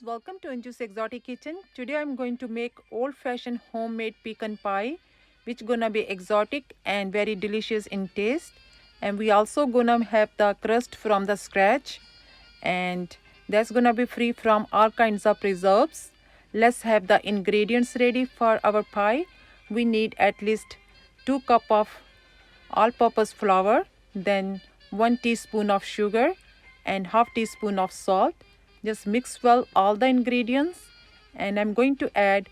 Welcome to Anju's Exotic Kitchen. Today I'm going to make old-fashioned homemade pecan pie, which gonna be exotic and very delicious in taste. And we also gonna have the crust from the scratch, and that's gonna be free from all kinds of preserves. Let's have the ingredients ready for our pie. We need at least 2 cup of all-purpose flour, then 1 teaspoon of sugar and half teaspoon of salt. Just mix well all the ingredients, and I'm going to add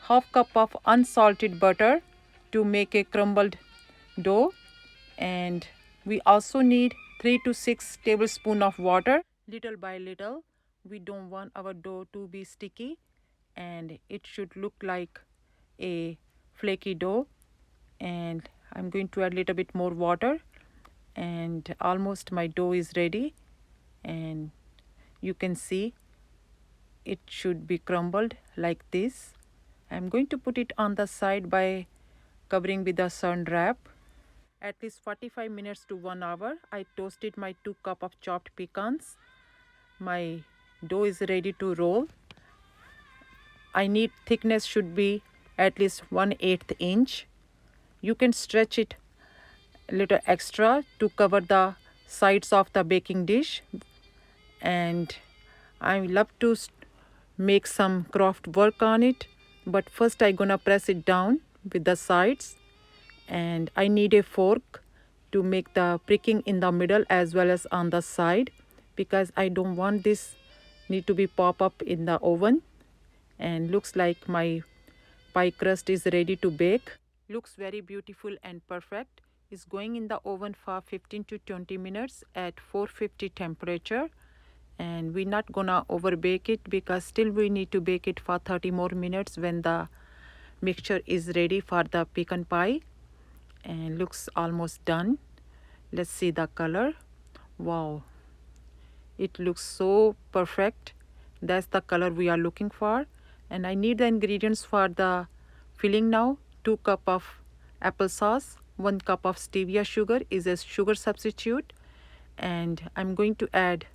half cup of unsalted butter to make a crumbled dough. And we also need 3 to 6 tablespoon of water little by little. We don't want our dough to be sticky, and it should look like a flaky dough. And I'm going to add a little bit more water, and almost my dough is ready. And you can see it should be crumbled like this. I'm going to put it on the side by covering with a saran wrap. At least 45 minutes to 1 hour, I toasted my 2 cup of chopped pecans. My dough is ready to roll. I need thickness should be at least 1/8 inch. You can stretch it a little extra to cover the sides of the baking dish. And I love to make some craft work on it, but first I gonna press it down with the sides, and I need a fork to make the pricking in the middle as well as on the side, because I don't want this need to be pop up in the oven. And looks like my pie crust is ready to bake. Looks very beautiful and perfect. It's going in the oven for 15 to 20 minutes at 450 temperature. And we're not gonna over bake it, because still we need to bake it for 30 more minutes when the mixture is ready for the pecan pie. And looks almost done. Let's see the color. Wow, it looks so perfect. That's the color we are looking for. And I need the ingredients for the filling now. 2 cup of applesauce, 1 cup of stevia sugar is a sugar substitute, and I'm going to add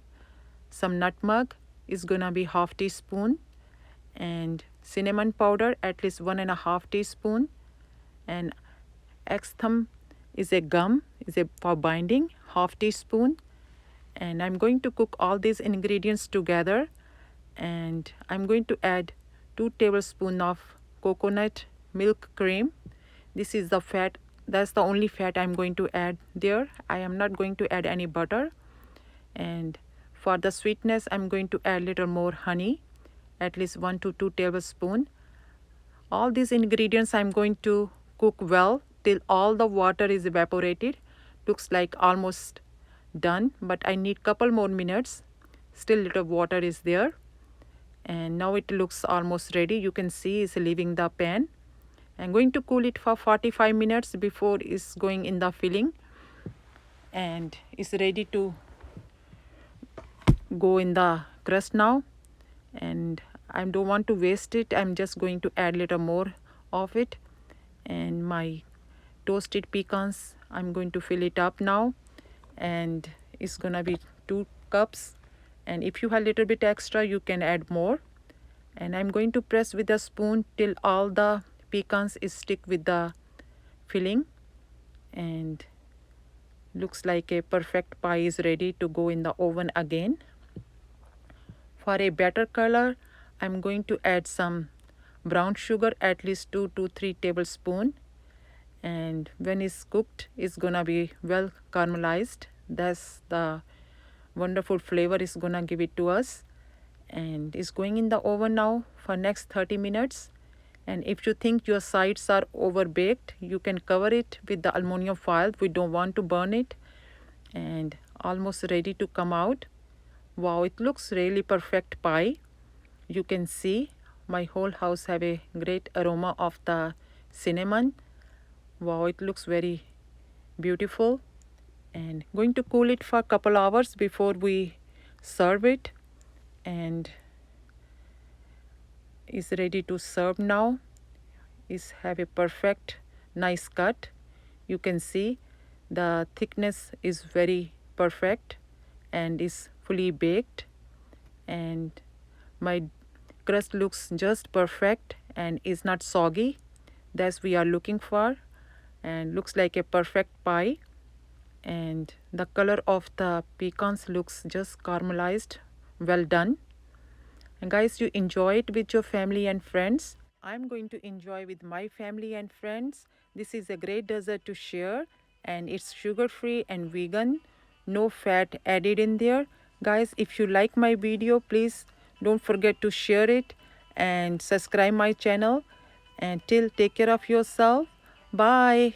some nutmeg is gonna be half teaspoon, and cinnamon powder at least 1.5 teaspoon, and xanthan is a gum, is a for binding, half teaspoon. And I'm going to cook all these ingredients together, and I'm going to add 2 tablespoons of coconut milk cream. This is the fat, that's the only fat I'm going to add there. I am not going to add any butter. And for the sweetness, I'm going to add little more honey, at least 1 to 2 tablespoons. All these ingredients I'm going to cook well till all the water is evaporated. Looks like almost done, but I need couple more minutes. Still little water is there. And now it looks almost ready. You can see it's leaving the pan. I'm going to cool it for 45 minutes before it's going in the filling. And it's ready to go in the crust now. And I don't want to waste it. I'm just going to add little more of it. And my toasted pecans, I'm going to fill it up now. And it's gonna be 2 cups. And if you have a little bit extra, you can add more. And I'm going to press with a spoon till all the pecans is stick with the filling. And looks like a perfect pie is ready to go in the oven again. For a better color, I'm going to add some brown sugar, at least 2 to 3 tablespoons. And when it's cooked, it's gonna be well caramelized. That's the wonderful flavor is gonna give it to us. And it's going in the oven now for next 30 minutes. And if you think your sides are over baked, you can cover it with the aluminum foil. We don't want to burn it. And almost ready to come out. Wow, it looks really perfect pie. You can see my whole house have a great aroma of the cinnamon. Wow, it looks very beautiful. And going to cool it for a couple hours before we serve it. And is ready to serve now. Is have a perfect nice cut. You can see the thickness is very perfect and is fully baked. And my crust looks just perfect and is not soggy. That's we are looking for, and looks like a perfect pie. And the color of the pecans looks just caramelized. Well done. And guys, you enjoy it with your family and friends. I'm going to enjoy with my family and friends. This is a great dessert to share, and it's sugar free and vegan. No fat added in there. Guys, if you like my video, please don't forget to share it and subscribe my channel. And till take care of yourself. Bye.